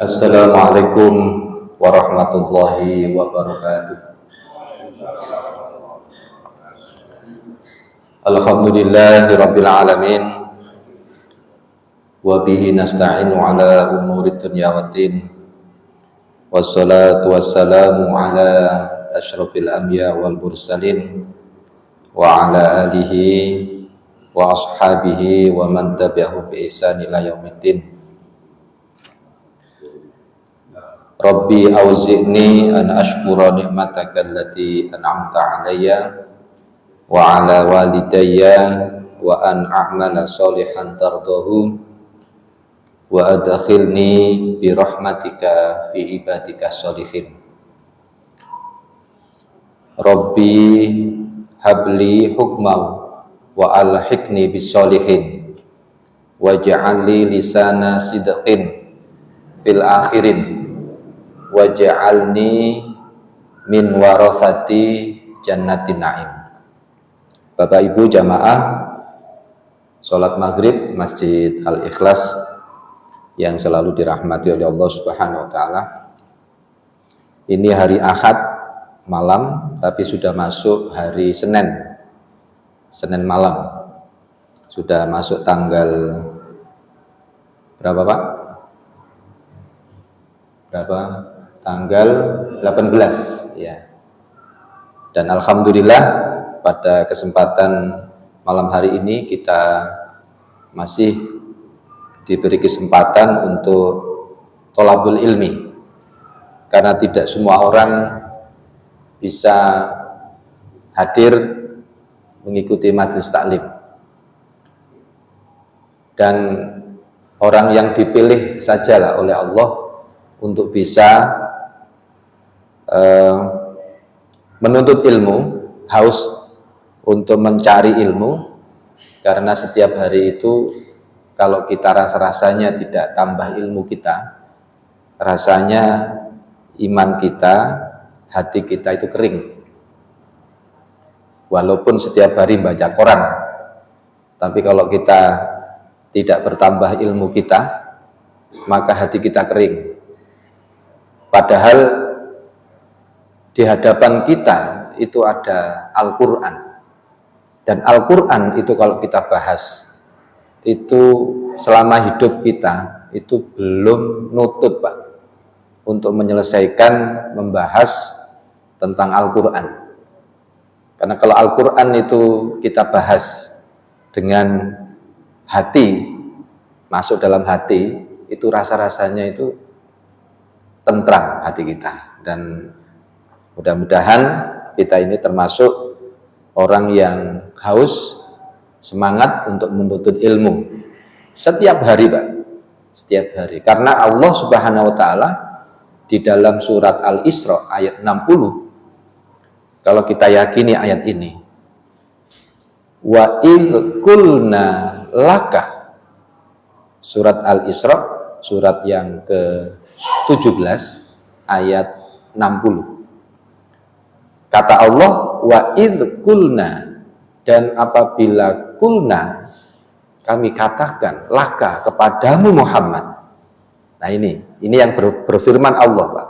Assalamualaikum warahmatullahi wabarakatuh. Alhamdulillahi rabbil alamin. Wa bihi nasta'inu ala umuri dunya waddin. Wassalatu wassalamu ala asyrafil anbiya wal mursalin wa ala alihi wa ashabihi wa man tabi'ahum bi ihsan ila yaumiddin. Rabbi auzi'ni an ashkura ni'mataka allati an'amta alayya wa ala walidayya wa an a'mala salihan tardahu wa adkhilni bi rahmatika fi ibadika sholihin. Rabbi habli hukmaw wa alhiqni bis sholihin waj'alni lisana sidqin fil akhirin waj'alni min warathati jannatin na'im. Bapak Ibu jamaah salat maghrib Masjid Al-Ikhlas yang selalu dirahmati oleh Allah Subhanahu wa taala. Ini hari Ahad malam, tapi sudah masuk hari Senin malam. Sudah masuk tanggal berapa Pak? Berapa? Tanggal 18 ya. Dan alhamdulillah pada kesempatan malam hari ini kita masih diberi kesempatan untuk tholabul ilmi, karena tidak semua orang bisa hadir mengikuti majelis taklim, dan orang yang dipilih sajalah oleh Allah untuk bisa menuntut ilmu, haus untuk mencari ilmu. Karena setiap hari itu kalau kita rasanya tidak tambah ilmu kita, rasanya iman kita, hati kita itu kering. Walaupun setiap hari baca Quran, tapi kalau kita tidak bertambah ilmu kita, maka hati kita kering. Padahal di hadapan kita itu ada Al-Quran, dan Al-Quran itu kalau kita bahas itu selama hidup kita itu belum nutut Pak untuk menyelesaikan membahas tentang Al-Quran. Karena kalau Al-Quran itu kita bahas dengan hati, masuk dalam hati, itu rasa-rasanya itu tentram hati kita. Dan mudah-mudahan kita ini termasuk orang yang haus, semangat untuk menuntut ilmu setiap hari Pak, setiap hari. Karena Allah Subhanahu wa taala di dalam surat Al-Isra ayat 60, kalau kita yakini ayat ini, wa idh qulna laka, surat Al-Isra surat yang ke-17 ayat 60. Kata Allah, wa idh qulna, dan apabila qulna, kami katakan laka kepadamu Muhammad. Nah ini yang berfirman Allah Pak,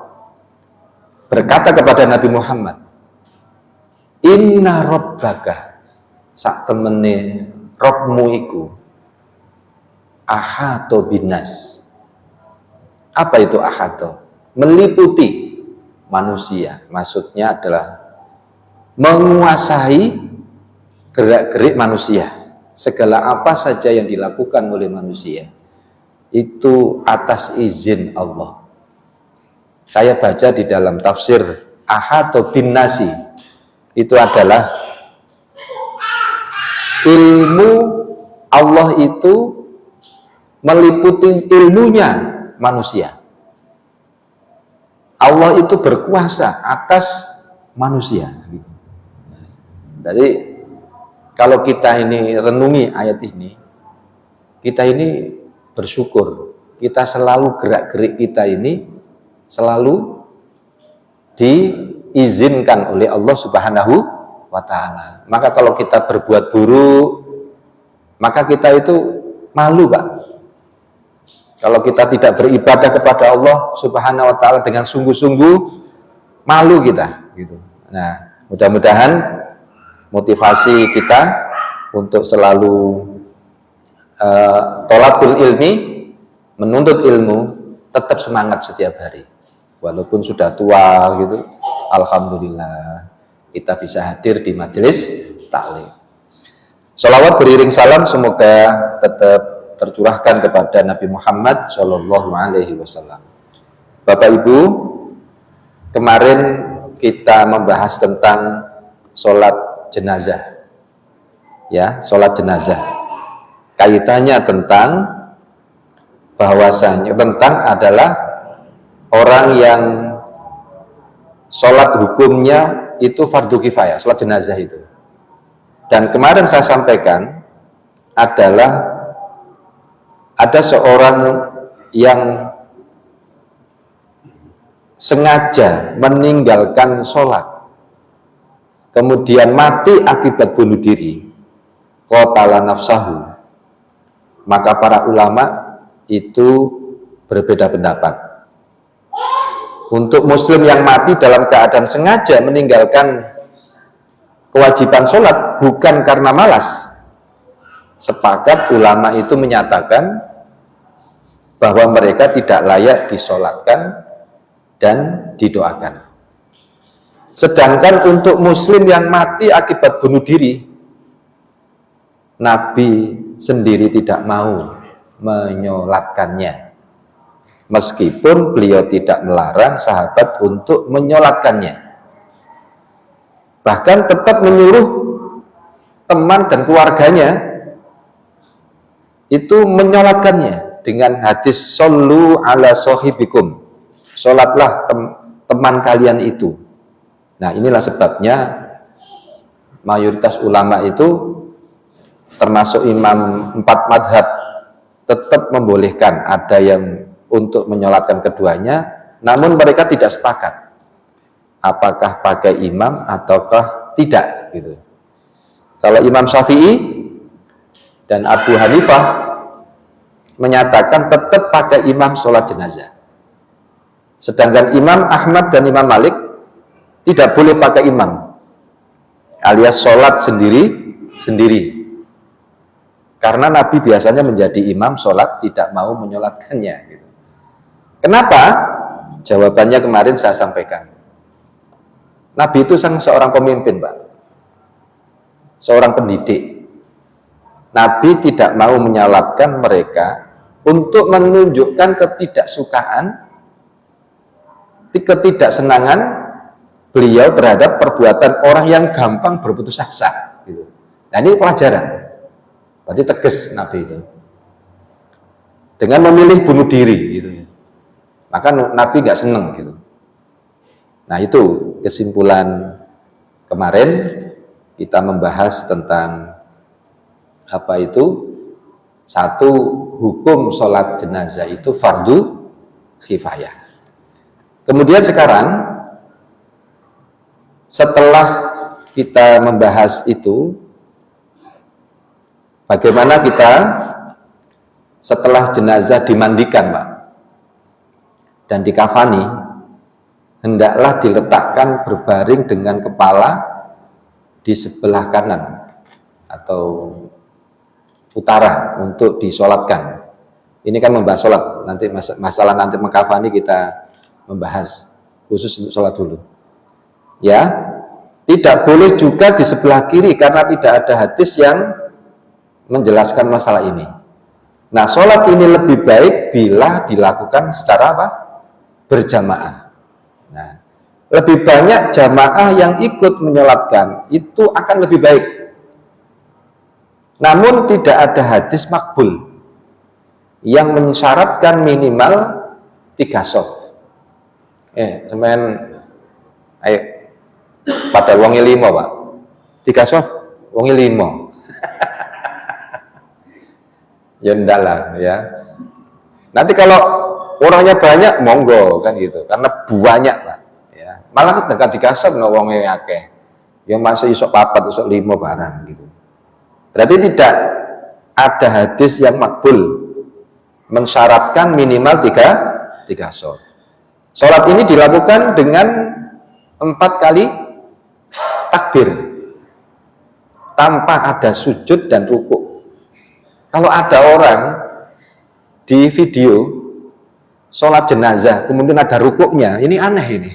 berkata kepada Nabi Muhammad, inna rabbaka, sak temene Rabbmu iku ahato binas. Apa itu ahato? Meliputi manusia. Maksudnya adalah menguasai gerak-gerik manusia. Segala apa saja yang dilakukan oleh manusia itu atas izin Allah. Saya baca di dalam tafsir ahata bin nasi, itu adalah ilmu Allah itu meliputi ilmunya manusia. Allah itu berkuasa atas manusia. Jadi kalau kita ini renungi ayat ini, kita ini bersyukur, kita selalu gerak-gerik kita ini selalu diizinkan oleh Allah Subhanahu wa ta'ala. Maka kalau kita berbuat buruk, maka kita itu malu Pak. Kalau kita tidak beribadah kepada Allah Subhanahu wa taala dengan sungguh-sungguh, malu kita gitu. Nah, mudah-mudahan motivasi kita untuk selalu tolabul ilmi, menuntut ilmu, tetap semangat setiap hari. Walaupun sudah tua gitu, alhamdulillah kita bisa hadir di majelis taklim. Sholawat beriring salam semoga tetap tercurahkan kepada Nabi Muhammad Shallallahu Alaihi Wasallam. Bapak Ibu, kemarin kita membahas tentang sholat jenazah, ya, sholat jenazah. Kaitannya tentang bahwasanya tentang adalah orang yang sholat hukumnya itu fardu kifayah, sholat jenazah itu. Dan kemarin saya sampaikan adalah ada seorang yang sengaja meninggalkan sholat, kemudian mati akibat bunuh diri, qatala nafsahu, maka para ulama itu berbeda pendapat. Untuk muslim yang mati dalam keadaan sengaja meninggalkan kewajiban sholat bukan karena malas, sepakat ulama itu menyatakan bahwa mereka tidak layak disolatkan dan didoakan. Sedangkan untuk muslim yang mati akibat bunuh diri, Nabi sendiri tidak mau menyolatkannya, meskipun beliau tidak melarang sahabat untuk menyolatkannya, bahkan tetap menyuruh teman dan keluarganya itu menyolatkannya dengan hadis shollu ala sohibikum, sholatlah teman kalian itu. Nah, inilah sebabnya mayoritas ulama itu termasuk imam 4 madhab tetap membolehkan, ada yang untuk menyolatkan keduanya, namun mereka tidak sepakat apakah pakai imam ataukah tidak gitu. Kalau Imam Syafi'i dan Abu Hanifah menyatakan tetap pakai imam sholat jenazah, sedangkan Imam Ahmad dan Imam Malik tidak boleh pakai imam, alias sholat sendiri, karena Nabi biasanya menjadi imam sholat, tidak mau menyolatkannya gitu. Kenapa? Jawabannya kemarin saya sampaikan. Nabi itu seorang pemimpin, Pak, seorang pendidik. Nabi tidak mau menyolatkan mereka untuk menunjukkan ketidaksenangan beliau terhadap perbuatan orang yang gampang berputus asa gitu. Nah, ini pelajaran, berarti tegas Nabi itu dengan memilih bunuh diri gitu. Maka Nabi nggak seneng gitu. Nah, itu kesimpulan kemarin kita membahas tentang apa itu, satu, hukum sholat jenazah itu fardu kifayah. Kemudian sekarang setelah kita membahas itu, bagaimana kita setelah jenazah dimandikan, Pak, dan dikafani, hendaklah diletakkan berbaring dengan kepala di sebelah kanan atau utara untuk disolatkan. Ini kan membahas sholat, nanti masalah nanti mengkafani kita membahas khusus untuk sholat dulu. Ya, tidak boleh juga di sebelah kiri karena tidak ada hadis yang menjelaskan masalah ini. Nah, sholat ini lebih baik bila dilakukan secara apa? Berjamaah. Nah, lebih banyak jamaah yang ikut menyolatkan itu akan lebih baik. Namun tidak ada hadis makbul yang mensyaratkan minimal 3 shaf. Semen, ayo pada wongi 5, Pak. 3 shaf, wongi 5. Ya ndak lah ya. Nanti kalau orangnya banyak monggo kan gitu, karena banyak, Pak. Ya. Malah dekat 3 shaf no wonge akeh. Ya masih isok 4, isok 5 barang gitu. Berarti tidak ada hadis yang makbul mensyaratkan minimal tiga sholat. Sholat ini dilakukan dengan 4 kali takbir tanpa ada sujud dan rukuk. Kalau ada orang di video sholat jenazah kemudian ada rukuknya, ini aneh ini.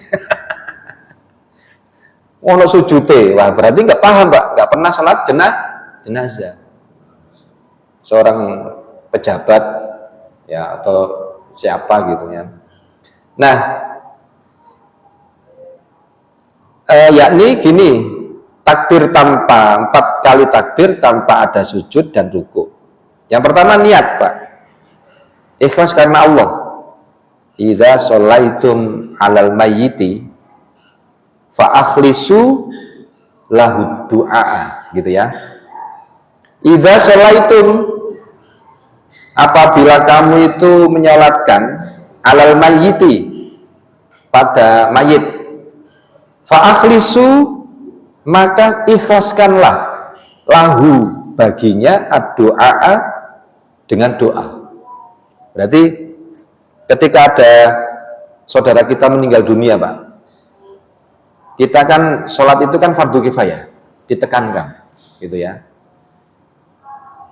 Ono sujute, wah berarti nggak paham Pak, nggak pernah sholat jenazah. Seorang pejabat ya atau siapa gitu ya. Nah, yakni gini, takbir tanpa 4 kali takbir tanpa ada sujud dan rukuk. Yang pertama niat Pak, ikhlas karena Allah. Idza sholaitum alal mayyiti fa akhlisu lahu du'a, gitu ya. Idza sholaitum, apabila kamu itu menyolatkan alal mayyiti, pada mayit, fa akhlisu, maka ikhlaskanlah lahu, baginya, ad-du'a, dengan doa. Berarti ketika ada saudara kita meninggal dunia Pak, kita kan sholat itu kan fardu kifayah, ditekankan gitu ya.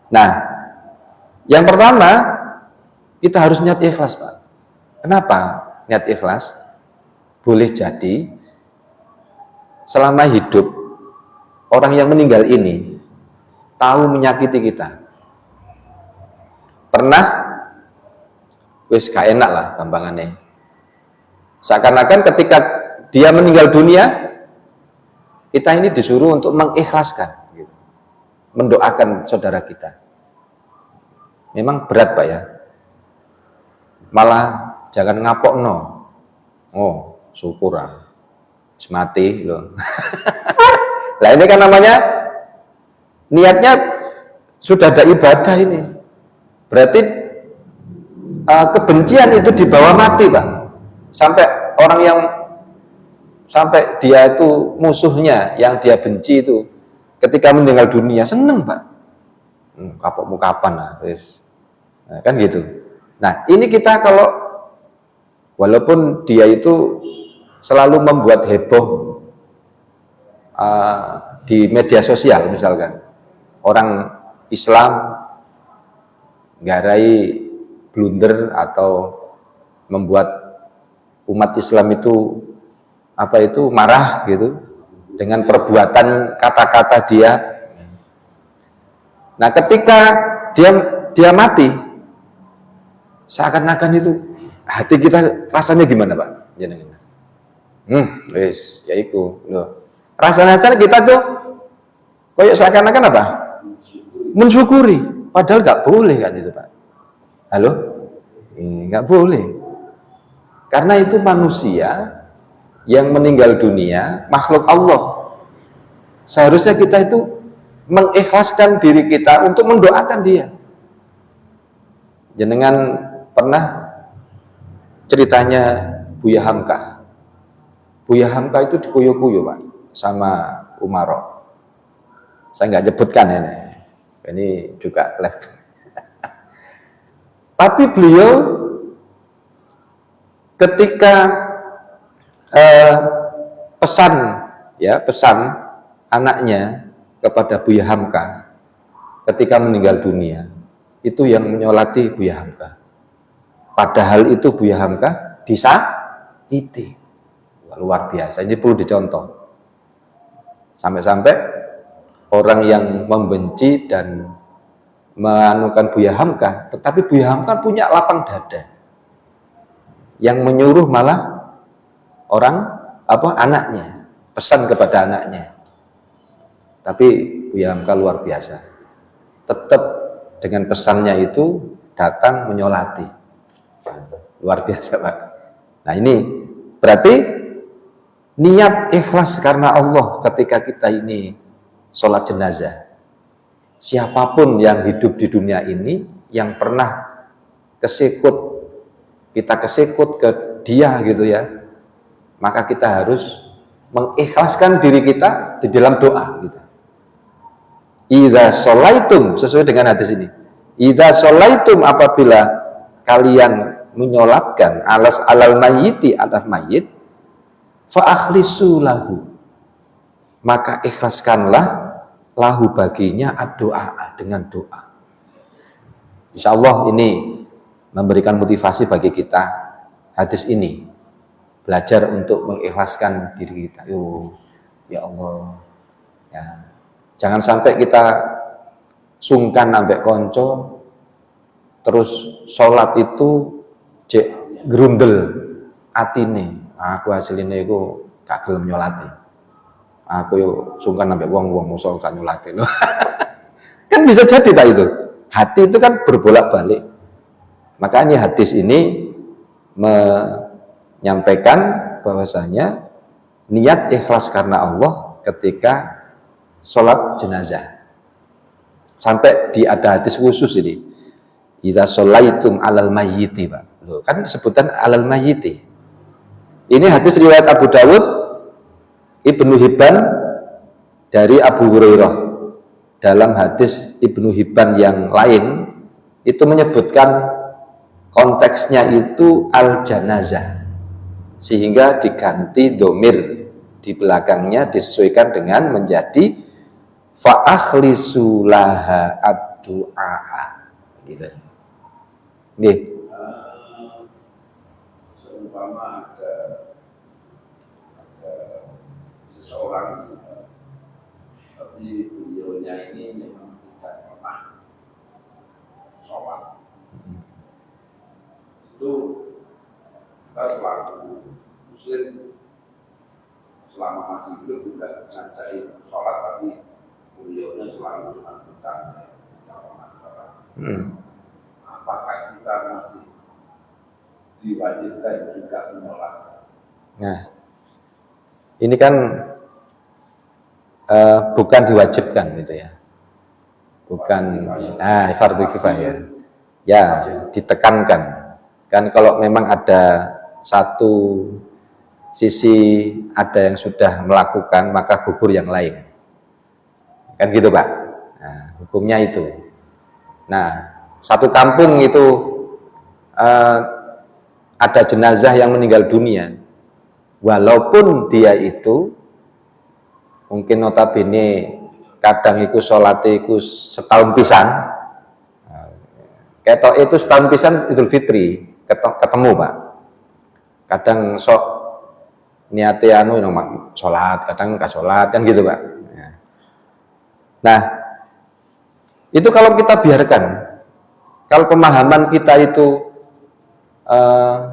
Nah, yang pertama kita harus niat ikhlas Pak. Kenapa niat ikhlas? Boleh jadi selama hidup orang yang meninggal ini tahu menyakiti kita, pernah wis gak enak lah gampangannya, seakan-akan ketika dia meninggal dunia kita ini disuruh untuk mengikhlaskan gitu, mendoakan saudara kita. Memang berat Pak ya, malah jangan ngapok no, oh syukuran mati loh. Lah ini kan namanya niatnya sudah ada ibadah ini, berarti kebencian itu dibawa mati Pak, sampai orang yang sampai dia itu musuhnya yang dia benci itu ketika meninggal dunia seneng Pak, kapokmu kapan lah wis, nah, kan gitu. Nah ini kita kalau walaupun dia itu selalu membuat heboh di media sosial, misalkan orang Islam garai blunder atau membuat umat Islam itu marah gitu dengan perbuatan kata-kata dia. Nah ketika dia mati, seakan-akan itu hati kita rasanya gimana Pak? Wis ya iku loh. Rasanya kita tuh koyok seakan-akan apa? Mensyukuri, padahal nggak boleh kan itu Pak. Halo? Nggak boleh. Karena itu manusia yang meninggal dunia, makhluk Allah. Seharusnya kita itu mengikhlaskan diri kita untuk mendoakan dia. Jenengan pernah ceritanya Buya Hamka. Buya Hamka itu dikuyuh-kuyuh Pak sama Umaro. Saya nggak nyebutkan ini juga live. Tapi beliau ketika pesan anaknya kepada Buya Hamka ketika meninggal dunia, itu yang menyolati Buya Hamka. Padahal itu Buya Hamka disakiti. Luar biasa, ini perlu dicontoh. Sampai-sampai orang yang membenci dan menganukan Buya Hamka, tetapi Buya Hamka punya lapang dada. Yang menyuruh malah anaknya, pesan kepada anaknya. Tapi Buya Hamka luar biasa. Tetap dengan pesannya itu datang menyolati. Luar biasa Pak. Nah ini berarti niat ikhlas karena Allah ketika kita ini sholat jenazah. Siapapun yang hidup di dunia ini yang pernah kita kesikut ke dia gitu ya, maka kita harus mengikhlaskan diri kita di dalam doa gitu. Idza sholaitum, sesuai dengan hadis ini. Idza sholaitum, apabila kalian menyolatkan alal mayyiti atas mayit, fa akhlisu lahu, maka ikhlaskanlah lahu baginya ad-doa, dengan doa. Insya Allah ini memberikan motivasi bagi kita hadis ini, belajar untuk mengikhlaskan diri kita. Ya Allah, ya, jangan sampai kita sungkan sampai konco, terus sholat itu cek grundel atine, aku hasilnya itu gak gelem nyolati, aku yo sungkan sampai wong musuh gak nyolati loh. Kan bisa jadi Pak itu, hati itu kan berbolak-balik. Makanya hadis ini menyampaikan bahwasanya niat ikhlas karena Allah ketika sholat jenazah. Sampai ada hadis khusus ini, idza sholaitum alal mayyiti, Pak. Loh, kan sebutan alal mayyiti. Ini hadis riwayat Abu Dawud, Ibnu Hibban dari Abu Hurairah. Dalam hadis Ibnu Hibban yang lain itu menyebutkan konteksnya itu al-janazah, sehingga diganti domir di belakangnya disesuaikan dengan menjadi fa akhlisu laha ad-du'a gitu. Nggih. Seumpama ada seseorang, tapi beliaunya ini memang tidak pernah sholat, itu kita selaku muslim selama masih hidup juga ngajari sholat, tapi beliaunya selalu cuma bercanda, tidak pernah sholat. Apakah kita masih diwajibkan juga menolak? Nah, ini kan bukan diwajibkan gitu ya, bukan fardhu kifayah. Ya, ditekankan kan, kalau memang ada satu sisi ada yang sudah melakukan, maka gugur yang lain, kan gitu Pak. Nah, hukumnya itu. Nah, satu kampung itu ada jenazah yang meninggal dunia, walaupun dia itu mungkin notabene kadang iku sholate iku setahun pisan, ketok itu setahun pisan Idul Fitri ketemu Pak. Kadang sok niate anu sholat, kadang nggak sholat, kan gitu Pak. Nah, itu kalau kita biarkan, kalau pemahaman kita itu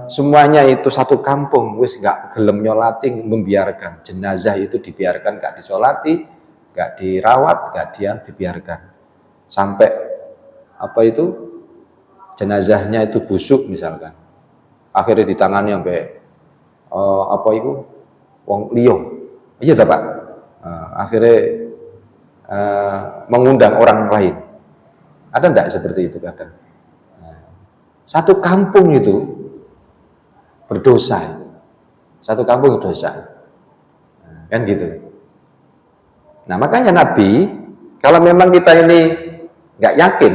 semuanya itu satu kampung wis nggak gelem nyolati, membiarkan jenazah itu dibiarkan, nggak disolati, nggak dirawat, nggak dibiarkan sampai apa itu jenazahnya itu busuk misalkan, akhirnya ditangani sampai apa itu wong liya, iya tak Pak, akhirnya mengundang orang lain. Ada enggak seperti itu kadang? Satu kampung itu berdosa, satu kampung berdosa, kan gitu. Nah makanya Nabi, kalau memang kita ini nggak yakin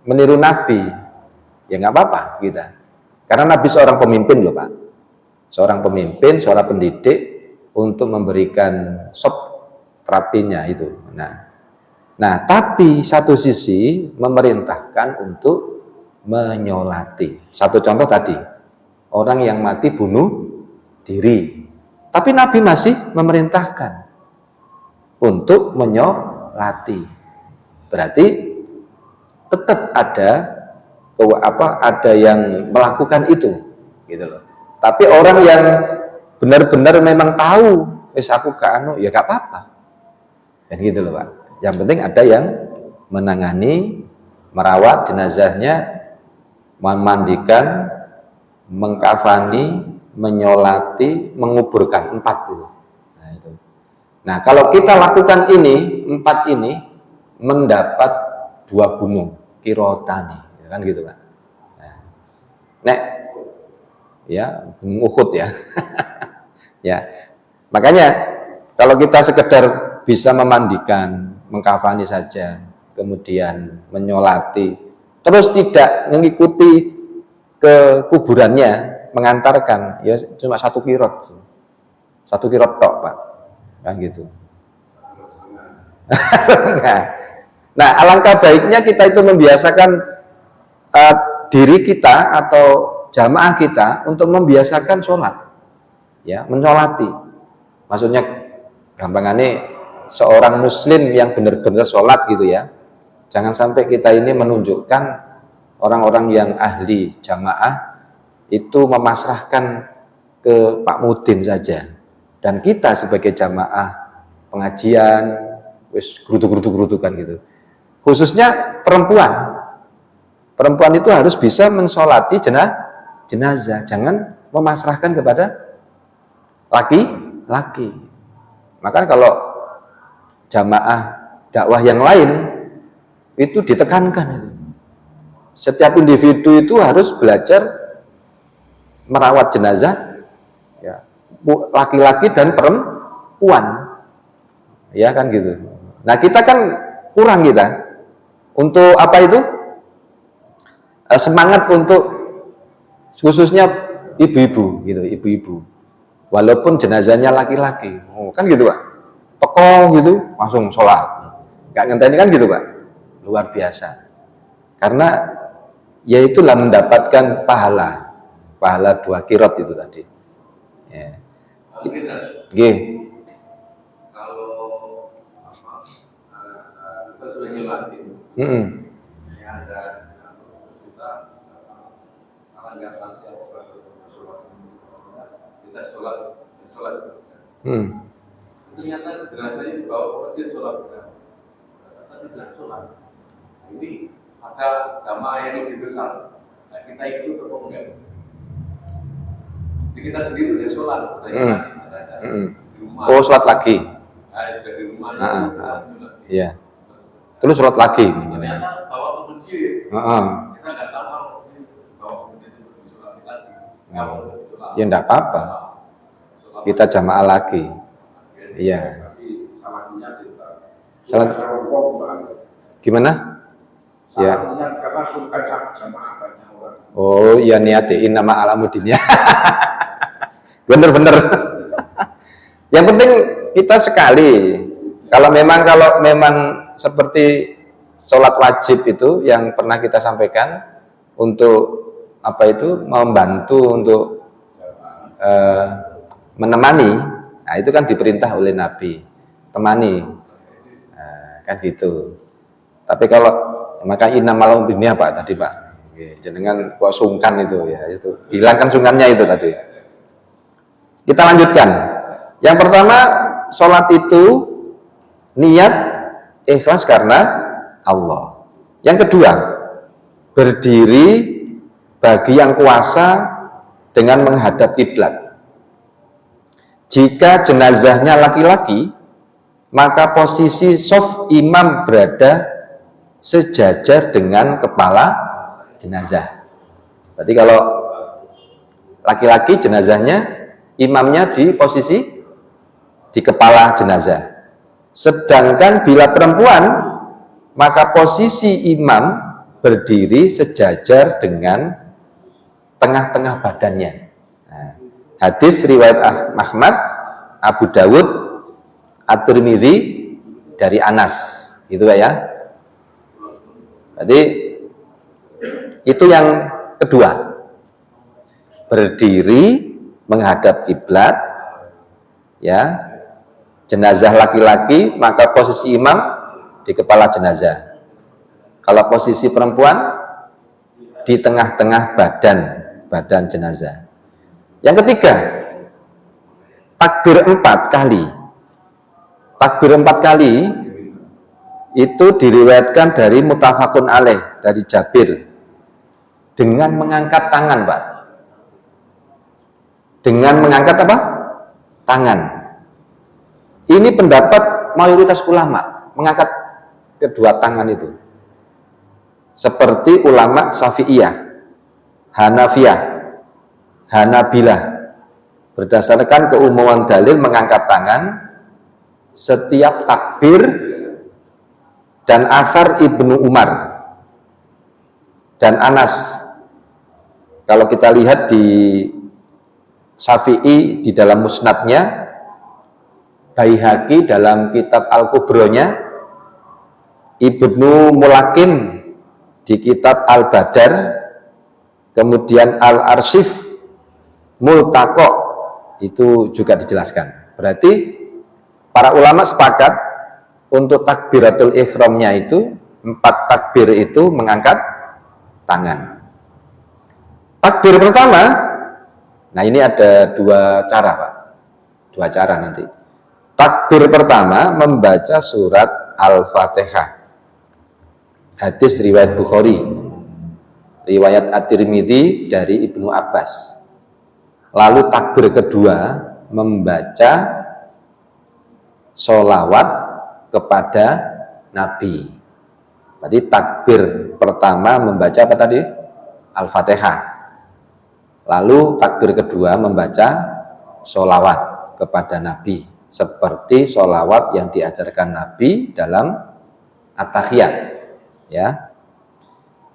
meniru Nabi, ya nggak apa-apa kita, karena Nabi seorang pemimpin loh Pak, seorang pemimpin, seorang pendidik untuk memberikan sop terapinya itu. Nah tapi satu sisi memerintahkan untuk menyolati. Satu contoh tadi, orang yang mati bunuh diri, tapi Nabi masih memerintahkan untuk menyolati. Berarti tetap ada yang melakukan itu, gitu loh. Tapi orang yang benar-benar memang tahu, aku ya gak apa-apa, dan gitu loh Pak. Yang penting ada yang menangani, merawat jenazahnya, memandikan, mengkafani, menyolati, menguburkan, 4 itu. Nah, itu. Nah, kalau kita lakukan ini, 4 ini mendapat 2 gunung, kirotani, kan gitu Pak. Nah, ya, Gunung Uhud ya. Ya. Makanya kalau kita sekedar bisa memandikan, mengkafani saja, kemudian menyolati, terus tidak mengikuti ke kuburannya mengantarkan ya cuma 1 kirot tok Pak, kan gitu. Nah, alangkah baiknya kita itu membiasakan diri kita atau jamaah kita untuk membiasakan sholat, ya, mensolati. Maksudnya gampangannya seorang muslim yang benar-benar sholat gitu ya. Jangan sampai kita ini menunjukkan orang-orang yang ahli jamaah itu memasrahkan ke Pak Mudin saja, dan kita sebagai jamaah pengajian wis gerutu-gerutu-gerutukan gitu. Khususnya perempuan itu harus bisa mensolati jenazah, jangan memasrahkan kepada laki-laki. Maka kalau jamaah dakwah yang lain itu ditekankan, setiap individu itu harus belajar merawat jenazah, ya, laki-laki dan perempuan, ya kan gitu. Nah, kita kan kurang kita untuk apa itu semangat untuk khususnya ibu-ibu gitu, ibu-ibu. Walaupun jenazahnya laki-laki, kan gitu Pak, teko gitu langsung sholat, nggak ngenteni kan gitu Pak, luar biasa. Karena ya itulah mendapatkan pahala 2 kirot itu tadi. Ya. Gih. Kalau kita sudah nyolatin, ya ada kita nggak nanti kita sholat. Ternyata jenazahnya dibawa ke masjid sholat, tapi tidak sholat. Ini ada jamaah yang lebih besar. Nah, kita ikut atau enggak? Jadi kita sendiri udah sholat, di rumah. Oh, sholat lagi. Juga di rumah. Iya. Terus sholat lagi. Ternyata bawa ke masjid. Kita nggak tahu bawa ke masjid itu sholat lagi. Ya enggak apa-apa. Kita jamaah lagi. Iya. Salat gimana? Ya. Karena suka jamaah banyak orang. Oh, iya niatin nama alamudinnya. Bener-bener. Yang penting kita sekali. Kalau memang seperti sholat wajib itu yang pernah kita sampaikan untuk apa itu membantu untuk menemani, nah itu kan diperintah oleh Nabi, temani, kan gitu. Tapi kalau maka innamal mu'minina Pak tadi Pak, jenengan kok sungkan itu ya, itu hilangkan sungkannya itu tadi. Kita lanjutkan. Yang pertama, sholat itu niat ikhlas karena Allah. Yang kedua, berdiri bagi yang kuasa dengan menghadap kiblat. Jika jenazahnya laki-laki, maka posisi shaf imam berada sejajar dengan kepala jenazah. Berarti kalau laki-laki jenazahnya, imamnya di posisi di kepala jenazah. Sedangkan bila perempuan, maka posisi imam berdiri sejajar dengan tengah-tengah badannya. Nah, hadis riwayat Ahmad, Abu Dawud, At-Tirmidzi dari Anas, gitu ya. Jadi itu yang kedua, berdiri menghadap kiblat, ya, jenazah laki-laki maka posisi imam di kepala jenazah. Kalau posisi perempuan di tengah-tengah badan jenazah. Yang ketiga, takbir 4 kali. Takbir 4 kali itu diriwayatkan dari muttafaqun alaih, dari Jabir, dengan mengangkat tangan Pak. Dengan mengangkat apa? Tangan. Ini pendapat mayoritas ulama, mengangkat kedua tangan itu. Seperti ulama Syafi'iyah, Hanafiyah, Hanabilah, berdasarkan keumuman dalil mengangkat tangan setiap takbir, dan asar Ibnu Umar dan Anas kalau kita lihat di Syafi'i di dalam musnadnya, Baihaqi dalam kitab Al-Kubronya, Ibnu Mulakin di kitab Al-Badar, kemudian Al-Arsif Multaqo itu juga dijelaskan. Berarti para ulama sepakat untuk takbiratul ihramnya itu 4 takbir itu mengangkat tangan. Takbir pertama, nah ini ada 2 cara Pak, 2 cara nanti. Takbir pertama membaca surat Al-Fatihah. Hadis riwayat Bukhari, riwayat At-Tirmidzi dari Ibnu Abbas. Lalu takbir kedua membaca sholawat kepada Nabi. Berarti takbir pertama membaca apa tadi? Al-Fatihah. Lalu takbir kedua membaca sholawat kepada Nabi, seperti sholawat yang diajarkan Nabi dalam at-tahiyat. Ya,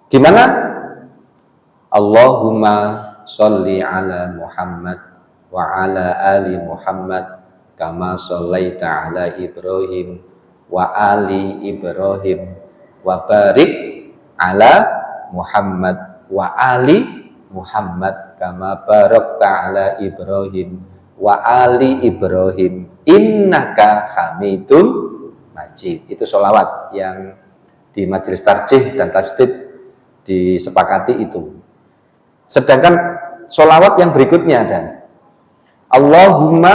gimana? Allahumma sholli ala Muhammad wa ala ali Muhammad kama shollaita ala Ibrahim wa ali Ibrahim wa barik ala Muhammad wa ali Muhammad kama barakta ala Ibrahim wa ali Ibrahim innaka hamidun majid. Itu sholawat yang di majelis tarjih dan tasdid disepakati itu. Sedangkan sholawat yang berikutnya ada Allahumma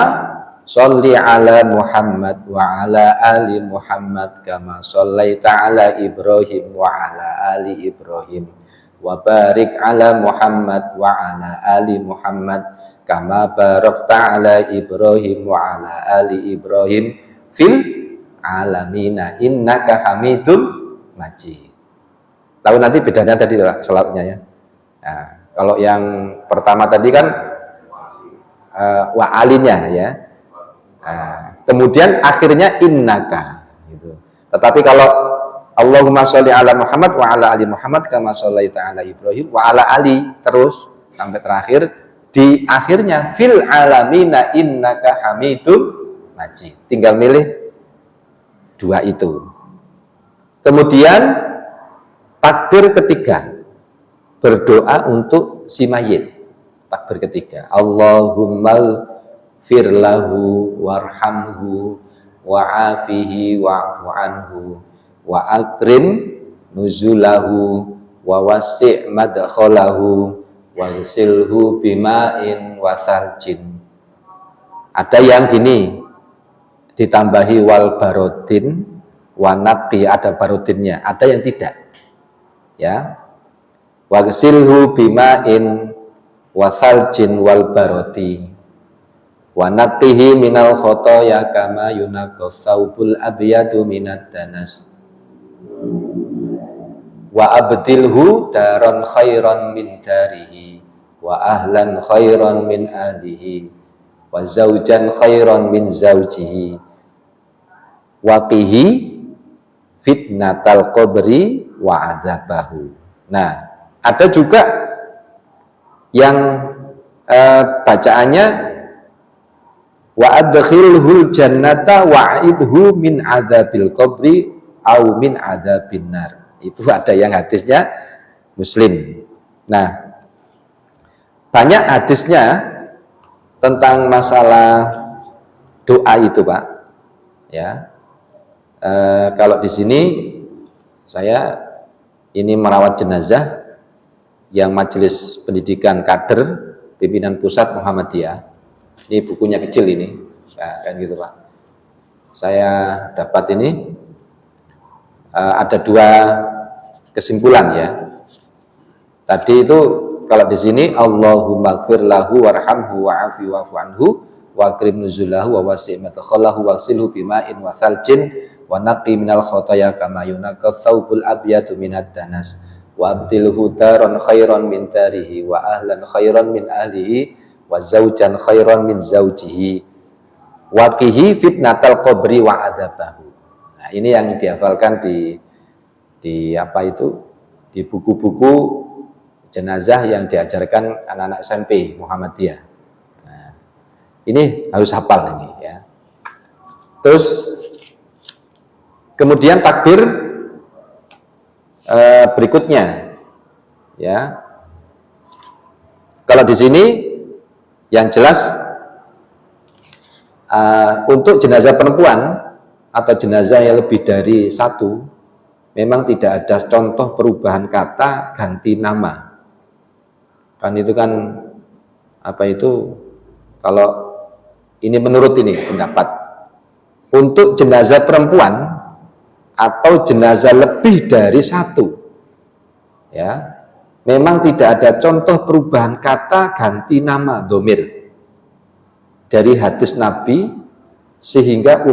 sholli ala Muhammad wa ala ali Muhammad kama shollaita ala Ibrahim wa ala ali Ibrahim wa barik ala Muhammad wa ala ali Muhammad kama barakta ala Ibrahim wa ala ali Ibrahim fil alamina innaka hamidun majid. Tahu nanti bedanya tadi sholatnya ya. Nah, kalau yang pertama tadi kan wa alinya ya. Nah, kemudian akhirnya innaka gitu. Tetapi kalau Allahumma sholli ala Muhammad wa ala ali Muhammad kama shollaita ala Ibrahim wa ala ali terus sampai terakhir, di akhirnya fil alamina innaka hamidun majid. Tinggal milih 2 itu. Kemudian takbir ketiga berdoa untuk si mayit. Takbir ketiga, Allahumma firlahu warhamhu wa'afihi wa'fu anhu wa akrim nuzulahu wa wasi' madkhalahu waghsilhu bima'in wasaljin. Ada yang gini ditambahi wal barodin wanaqi, ada barodinnya, ada yang tidak ya. Waghsilhu bima'in wasaljin wal baroti wa naqihi minal khotoya kama yunaqas saubul abyadu minad danas wa abdilhu daron khairan min darihi wa ahlan khairan min ahlihi wa zaujan khairan min zaujihi wa qihi fitnatal qabri wa adzabahu. Nah, ada juga yang bacaannya wa adkhilhul jannata wa'idhu min adzabil qabri au min adzabin nar. Itu ada yang hadisnya Muslim. Nah, banyak hadisnya tentang masalah doa itu, Pak. Ya. Kalau di sini saya ini merawat jenazah yang Majelis Pendidikan Kader Pimpinan Pusat Muhammadiyah. Ini bukunya kecil ini, ya, kan gitu Pak. Saya dapat ini ada 2 kesimpulan ya. Tadi itu kalau di sini Allahumma gfir lahu warhamhu wa'afi wa'fu anhu wa akrim nuzulahu wa wasi' madkhalahu waghsilhu bima'in wa saljin wa naqi minal khotoya kama yunaqas saubul abyadu minad danas wa abdilhu daron khairan min darihi wa ahlan khairan min ahlihi wa zaujan khairan min zaujihi wa qihi fitnatal qabri wa adzabahu. Nah, ini yang dihafalkan di apa itu? Di buku-buku jenazah yang diajarkan anak-anak SMP Muhammadiyah. Nah, ini harus hafal ini ya. Terus kemudian takbir berikutnya ya. Kalau di sini yang jelas untuk jenazah perempuan atau jenazah yang lebih dari satu, memang tidak ada contoh perubahan kata ganti nama. Kan itu kan apa itu, kalau ini menurut ini pendapat, untuk jenazah perempuan atau jenazah lebih dari satu, ya, memang tidak ada contoh perubahan kata ganti nama domir dari hadis Nabi, sehingga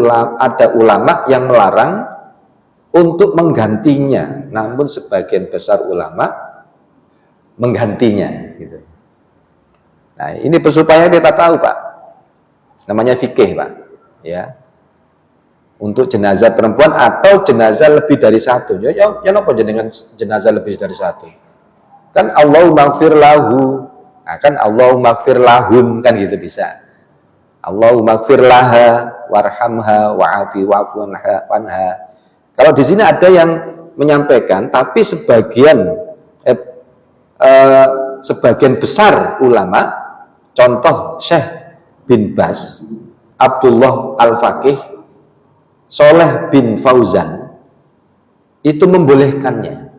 ada ulama yang melarang untuk menggantinya, namun sebagian besar ulama menggantinya gitu. Nah, ini supaya kita tahu, Pak, namanya fikih, Pak, ya, untuk jenazah perempuan atau jenazah lebih dari satu. Ya apa jenengan jenazah lebih dari satu? Kan Allahumma gfir lahu, nah, kan Allahumma gfir lahun, kan gitu bisa. Allahumma gfir laha warhamha wa'afi wa'fu anha. Kalau di sini ada yang menyampaikan, tapi sebagian besar ulama, contoh Syekh bin Baz, Abdullah Al-Faqih, Soleh bin Fauzan, itu membolehkannya.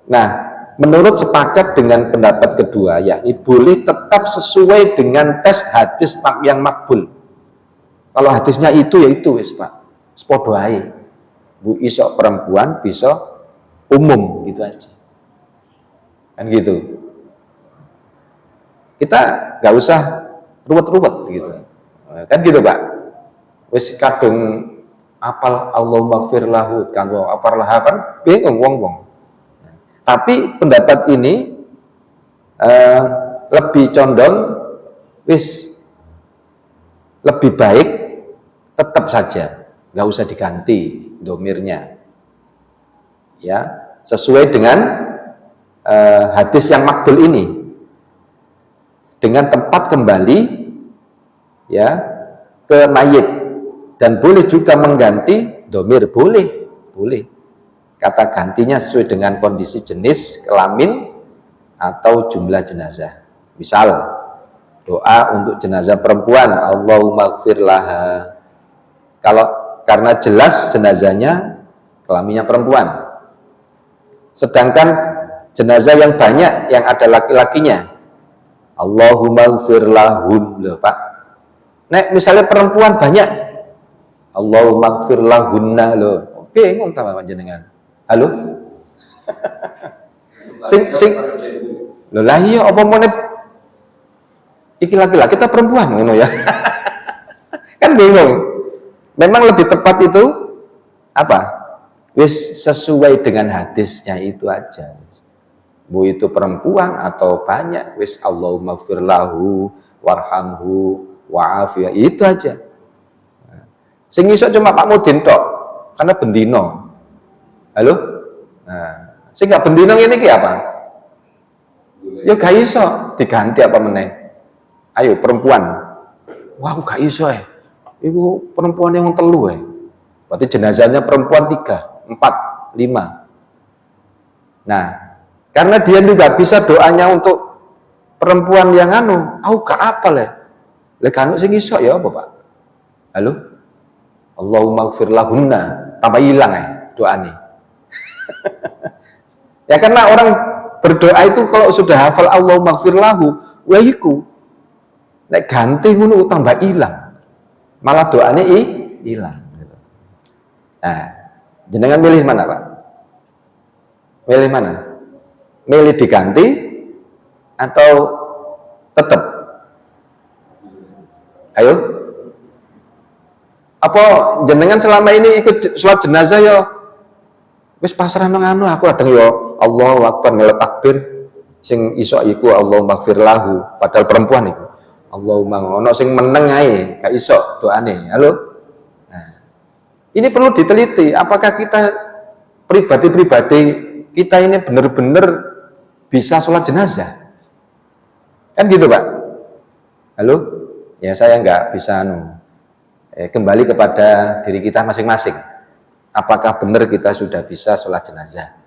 Nah, menurut sepakat dengan pendapat kedua, yakni boleh tetap sesuai dengan tes hadis yang makbul. Kalau hadisnya itu, ya itu wis, Pak. Sepodo ae. Bu iso perempuan, bisa umum, gitu aja. Kan gitu. Kita nggak usah ruwet-ruwet gitu. Kan gitu, Pak. Wis kadung apal Allahumma gfir lahu, kan afarlah kan bingung wong-wong. Tapi pendapat ini lebih condong lebih baik tetap saja, nggak usah diganti domirnya, ya, sesuai dengan hadis yang makbul ini, dengan tempat kembali ya ke mayit, dan boleh juga mengganti domir, boleh. Kata gantinya sesuai dengan kondisi jenis kelamin atau jumlah jenazah. Misal doa untuk jenazah perempuan, Allahumma gfir laha, kalau karena jelas jenazahnya kelaminnya perempuan. Sedangkan jenazah yang banyak yang ada laki-lakinya, Allahumma gfir lahun, loh Pak. Nek misalnya perempuan banyak, Allahumma gfir lahunna, loh bingung sama jenengan. Halo? sing lho lah iya apa meneh iki laki-laki kita perempuan ngono ya. Kan bingung. Memang lebih tepat itu apa? Wis sesuai dengan hadisnya itu aja. Bu itu perempuan atau banyak, wis Allahumma gfir lahu warhamhu wa'afi, itu aja. Sing iso cuma Pak Mudin tok, karena bendino. Halo? Nah, sing gak bendino ngene iki apa? Ya gak iso diganti apa meneh. Ayo perempuan. Wah, gak iso Iku perempuan yang telu Berarti jenazahnya perempuan 3, 4, 5. Nah, karena dia juga bisa doanya untuk perempuan yang aku gak apal Lek anu sing iso ya apa, Pak? Halo? Allahumma gfir lahunna, tambah hilang doanya. Ya karena orang berdoa itu kalau sudah hafal Allahumma gfir lahu, wa iku nek ganti ngono tambah hilang. Malah doanya hilang gitu. Nah, jenengan milih mana, Pak? Milih mana? Milih diganti atau tetap? Ayo. Apa jenengan selama ini ikut sholat jenazah ya? Wis pasrah nang aku kadang ya Allahu Akbar ngelak takbir, sing iso iku Allahumma gfir lahu, padahal perempuan iku. Allahumma ono sing meneng ae, gak iso doane. Halo. Nah, ini perlu diteliti, apakah kita pribadi-pribadi kita ini benar-benar bisa sholat jenazah? Kan gitu Pak. Halo? Ya saya nggak bisa kembali kepada diri kita masing-masing. Apakah benar kita sudah bisa sholat jenazah?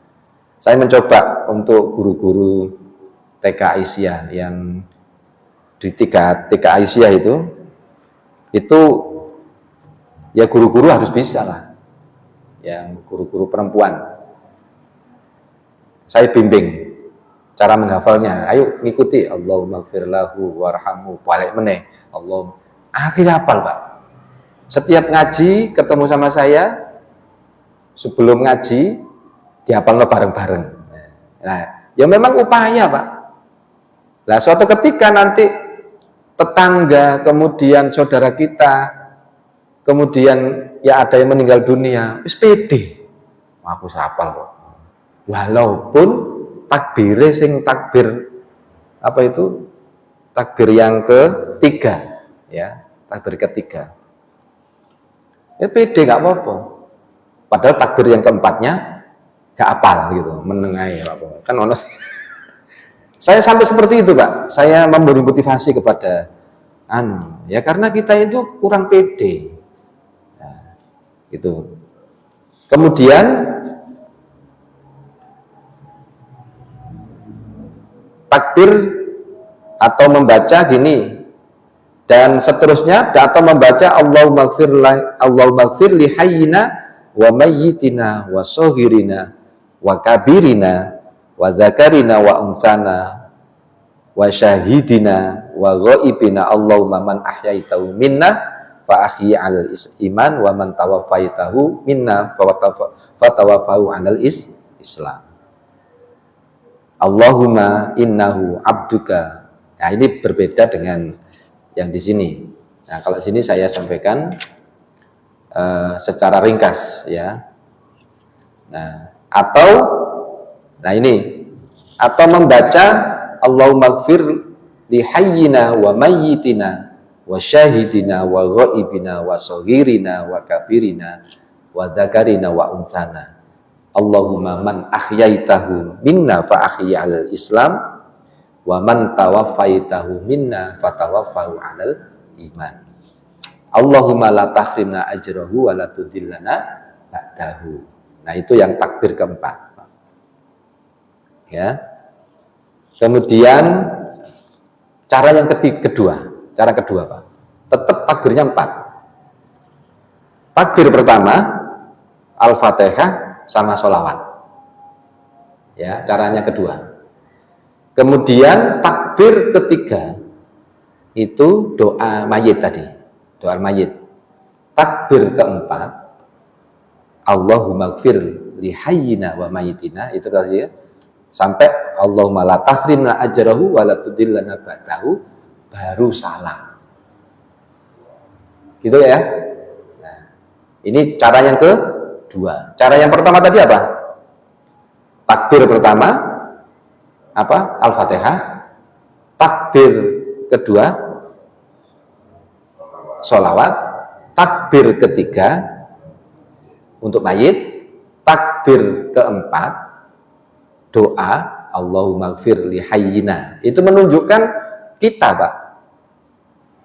Saya mencoba untuk guru-guru TK Aisyah yang di TK Aisyah itu ya guru-guru harus bisa lah. Yang guru-guru perempuan. Saya bimbing cara menghafalnya. Ayo ngikuti Allahumma gfir lahu warhamhu. Balik meneh. Allah akhirnya hafal Pak. Setiap ngaji ketemu sama saya, sebelum ngaji dihafalnya bareng-bareng. Nah, ya memang upaya Pak. Nah, suatu ketika nanti tetangga, kemudian saudara kita, kemudian ya ada yang meninggal dunia, wis pede. Aku hafal kok. Walaupun takbire sing takbir apa itu? Takbir yang ketiga, ya, takbir ketiga. Ya pede nggak apa-apa. Padahal takbir yang keempatnya nggak apal gitu, menengahi apa. Kan ono. Saya sampai seperti itu Pak. Saya memberi motivasi kepada ya karena kita itu kurang pede. Nah, gitu. Kemudian takbir atau membaca gini dan seterusnya, atau membaca Allahumma gfir li hayyina wa mayyitina wa sohirina wa kabirina wa zakarina wa unsana wa syahidina wa ghaibina Allahumma man ahyaitahu minna fa ahyi 'alal iman wa man tawaffaitahu minna fa tawaffahu 'alal Islam. Allahumma innahu abduka. Nah, ini berbeda dengan yang di sini. Nah, kalau sini saya sampaikan secara ringkas ya. Nah, atau membaca Allahumma gfir li hayyina wa mayyitina wa syahidina wa ghaibina wa soghirina wa kabirina wa dzakarina wa unsana. Allahumma man ahyaitahu minna fa ahyi 'alal Islam wa man tawaffaitahu minna fa tawaffahu 'alal iman. Allahumma la tahrimna ajrahu wa la tudillana ba'dahu. Nah, itu yang takbir keempat. Ya. Kemudian cara yang kedua Pak. Tetap takbirnya 4. Takbir pertama Al-Fatihah sama sholawat. Ya, caranya kedua. Kemudian takbir ketiga itu doa mayit tadi, doa mayit. Takbir keempat Allahumma gfir li hayyina wa mayyitina, itu tadi ya. Sampai Allahumma la tahrimna ajrahu wa la tudillana ba'dahu, baru salam. Gitu ya. Nah, ini cara yang kedua. Cara yang pertama tadi apa? Takbir pertama apa? Al-Fatihah. Takbir kedua sholawat. Takbir ketiga untuk mayit. Takbir keempat doa Allahumma gfir li hayyina. Itu menunjukkan kita Pak,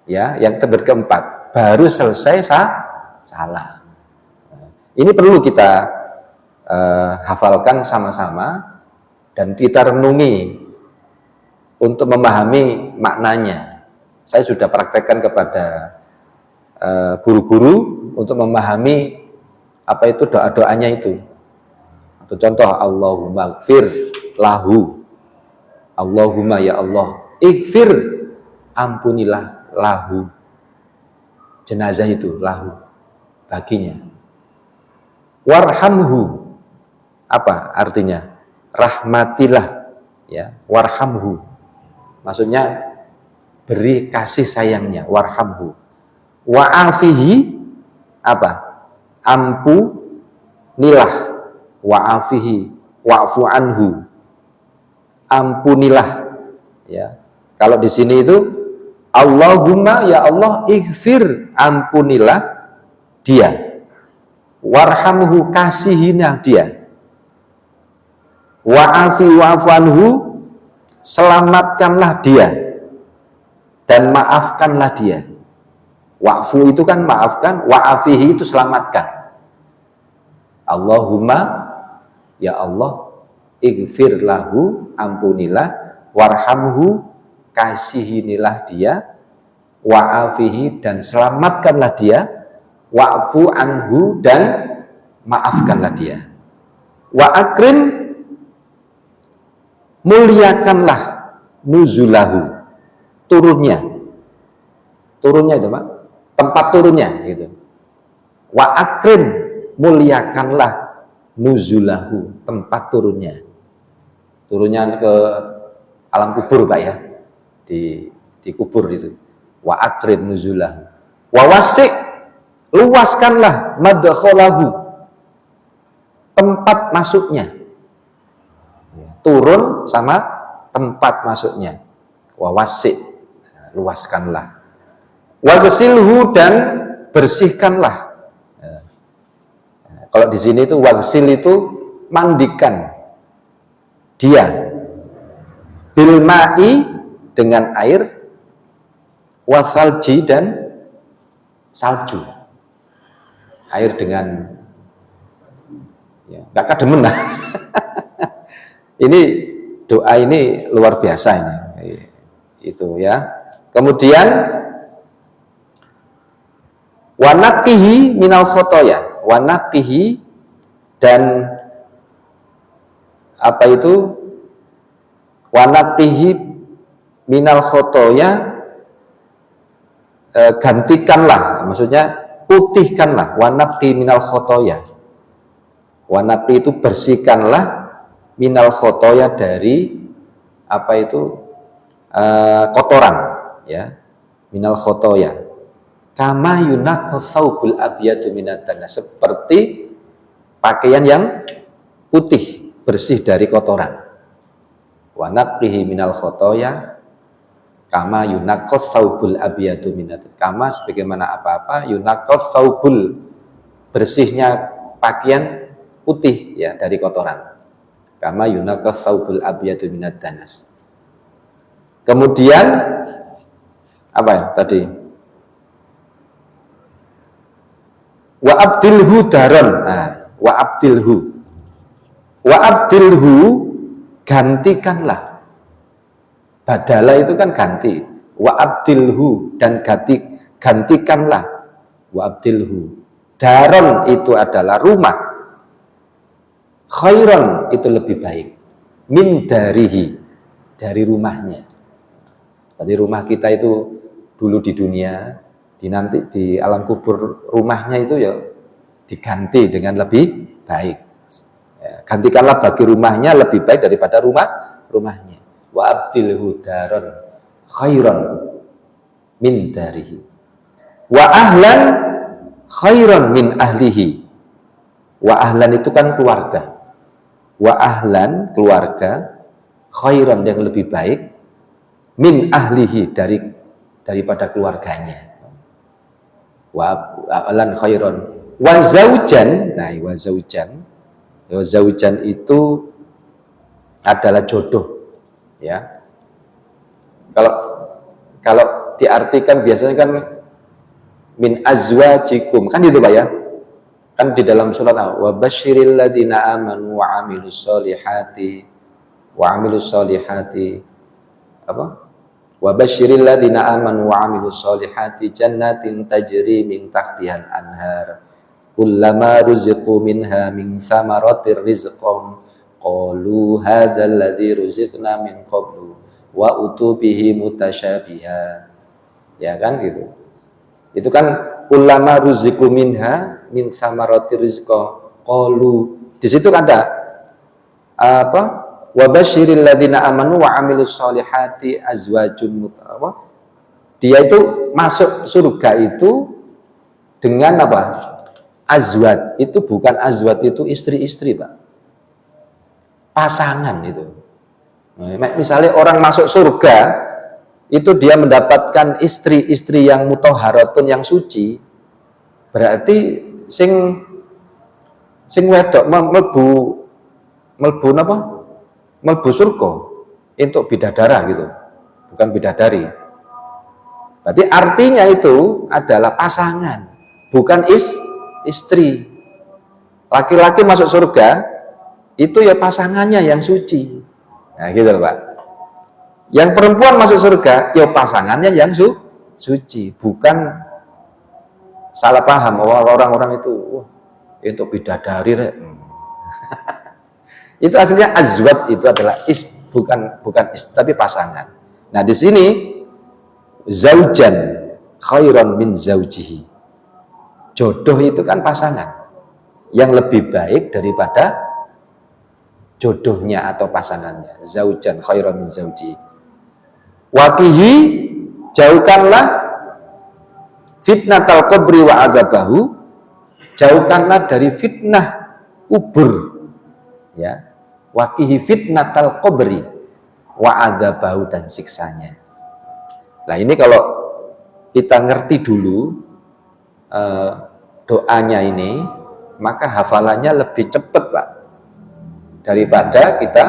ya, yang takbir keempat baru selesai salah. Ini perlu kita hafalkan sama-sama dan kita renungi untuk memahami maknanya. Saya sudah praktekkan kepada guru-guru untuk memahami apa itu doa-doanya itu. Atau contoh Allahumma gfir lahu. Allahumma ya Allah, ighfir, ampunilah lahu. Jenazah itu lahu, baginya. Warhamhu, apa artinya? Rahmatilah, ya, warhamhu. Maksudnya beri kasih sayangnya, warhamhu. Wa'afihi, apa? Ampunilah. Wa'afihi, wa'fu anhu. Ampunilah, ya. Kalau di sini itu Allahumma ya Allah ighfir, ampunilah dia. Warhamhu, kasihilah dia. wa'fu anhu, selamatkanlah dia dan maafkanlah dia. Wa'fu itu kan maafkan, wa'afihi itu selamatkan. Allahumma, ya Allah, ighfir lahu, ampunilah, warhamhu, kasihinilah dia, wa'afihi, dan selamatkanlah dia, wa'fu anhu, dan maafkanlah dia. Wa'akrim, muliakanlah, nuzulahu, turunnya itu Pak, tempat turunnya gitu. Wa'akrim, muliakanlah, nuzulahu, tempat turunnya ke alam kubur Pak ya, di kubur itu. Wa'akrim nuzulahu, wawasik, luaskanlah, madkhalahu, tempat masuknya. Turun sama tempat masuknya. Wawasik, luaskanlah. Waghsilhu, dan bersihkanlah. Kalau di sini itu waghsil itu mandikan dia. Bil ma'i, dengan air, wasalji, dan salju. Air dengan ya, nggak kademen lah. Ini doa ini luar biasa ini. Itu ya. Kemudian wanaqihi minal khotoya, wanaqihi, dan apa itu, wanaqihi minal khotoya, gantikanlah, maksudnya putihkanlah, wanaqi minal khotoya, wanaqi itu bersihkanlah, minal khotoya, dari apa itu, kotoran ya, minal khotoya, kama yunaqqa thawbul abyadu minad danas, seperti pakaian yang putih bersih dari kotoran. Wa naqqihi minal khotoya kama yunaqqa thawbul abyadu minad danas, kama sebagaimana apa-apa, yunaqqa thawbul, bersihnya pakaian putih ya dari kotoran. Kama yunaqqa thawbul abyadu minad danas. Kemudian apa ya tadi? Wa abdilhu daron. Nah, wa abdilhu, gantikanlah. Badala itu kan ganti. Wa abdilhu, dan gantikanlah. Wa abdilhu. Daron itu adalah rumah. Khairon itu lebih baik. Min darihi, dari rumahnya. Jadi rumah kita itu dulu di dunia, nanti di alam kubur, rumahnya itu ya diganti dengan lebih baik. Ya, gantikanlah bagi rumahnya lebih baik daripada rumahnya. Wa abdilhu daron khairon min darihi. Wa ahlan khairon min ahlihi. Wa ahlan itu kan keluarga. Wa ahlan, keluarga, khairan, yang lebih baik, min ahlihi, daripada keluarganya. Wa ahlan khairan. Wa zaujan, nah wa zaujan itu adalah jodoh ya. Kalau diartikan biasanya kan min azwajikum, kan gitu Pak ya. Kan di dalam surat wa basyiril ladzina amanu wa amilus solihati apa? Wa basyiril ladzina amanu wa amilus solihati jannatin tajri min tahtihal anhar kullama ruziqu minha min thamaratir rizqan qalu hadzal ladzi ruziqna min qablu wa utubihi mutasyabiha. Ya kan gitu. Itu kan kullama ruziqu minha min thamaratir rizqan qalu. Di situ ada apa? Wa basyiril ladzina amanu wa amilus solihati azwajun apa? Dia itu masuk surga itu dengan apa? Azwaj. Itu bukan azwaj, itu istri-istri, Pak. Pasangan itu. Misalnya orang masuk surga itu dia mendapatkan istri-istri yang mutahharatun, yang suci. Berarti sing wedok mlebu napa? mlebu surga entuk bidadara gitu, bukan bidadari. Berarti artinya itu adalah pasangan, bukan istri. Laki-laki masuk surga itu ya pasangannya yang suci. Nah, gitu loh, Pak. Yang perempuan masuk surga ya pasangannya yang suci, bukan salah paham orang-orang itu untuk bidadari rek. Itu aslinya azwat itu adalah bukan istri tapi pasangan. Nah, di sini zaujan khairan min zaujihi. Jodoh itu kan pasangan yang lebih baik daripada jodohnya atau pasangannya. Zaujan khairan min zaujihi. Waqihi, jauhkanlah fitnatal qabri wa azabahu, jauhkanlah dari fitnah kubur, ya. Waqihi fitnatal qabri wa azabahu, dan siksanya. Nah, ini kalau kita ngerti dulu doanya ini, maka hafalannya lebih cepat, Pak, daripada kita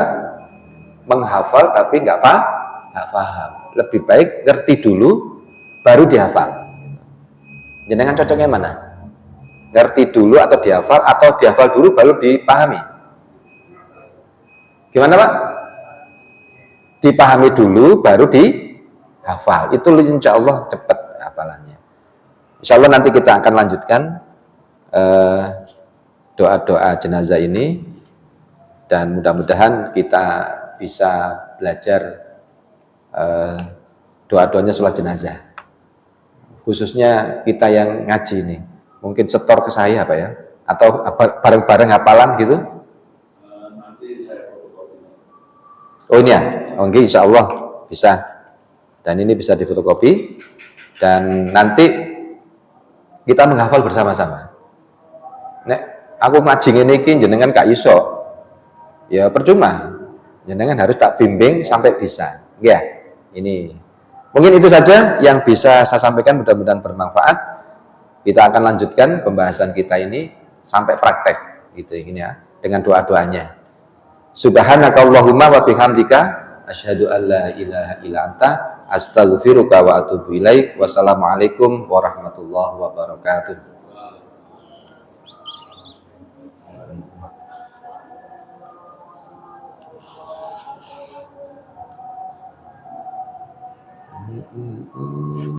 menghafal tapi nggak paham. Lebih baik ngerti dulu baru dihafal. Jenengan cocoknya mana? Ngerti dulu atau dihafal dulu baru dipahami? Gimana, Pak? Dipahami dulu baru dihafal. Itu insya Allah cepat hafalannya. Insya Allah nanti kita akan lanjutkan doa-doa jenazah ini, dan mudah-mudahan kita bisa belajar doa-doanya sholat jenazah, khususnya kita yang ngaji ini. Mungkin setor ke saya, Pak, ya, atau bareng-bareng hafalan gitu. Nanti saya fotokopi. Oh ini ya, oke, insya Allah bisa. Dan ini bisa difotokopi, dan nanti kita menghafal bersama-sama. Nek aku ngaji ngene iki jenengan gak iso, ya percuma. Jenengan harus tak bimbing sampai bisa. Ya, ini mungkin itu saja yang bisa saya sampaikan, mudah-mudahan bermanfaat. Kita akan lanjutkan pembahasan kita ini sampai praktek gitu ini ya, dengan doa-doanya. Subhanakallahumma wa bihamdika asyhadu an la ilaha illa anta astaghfiruka wa atubu ilaik. Wassalamualaikum warahmatullahi wabarakatuh. Mm-mm.